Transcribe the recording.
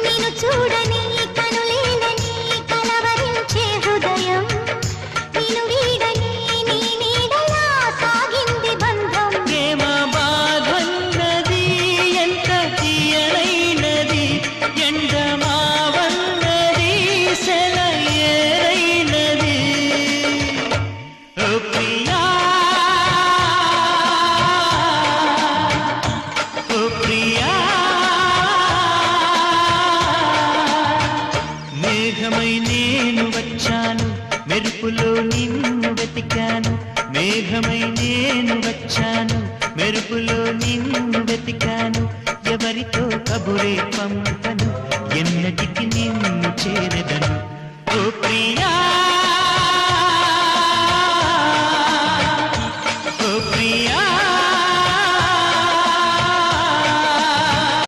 నిన్ను చూడని కనులేలని కలవరించే హృదయం నిన్ను వీడని నీ నీడలా సాగింది బంధం ప్రేమ బాధన్నది ఎంత తీయనైనది ఎండమావన్నది సెలయేరైనది ఓ ప్రియా ఓ ప్రియా మేఘమై నేను వచ్చాను మెరుపులో నిన్ను వెతికాను మేఘమై నేను వచ్చాను మెరుపులో నిన్ను వెతికాను ఎవరితో కబురే పంపను ఎన్నటికి నిన్ను చేరదను ఓ ప్రియా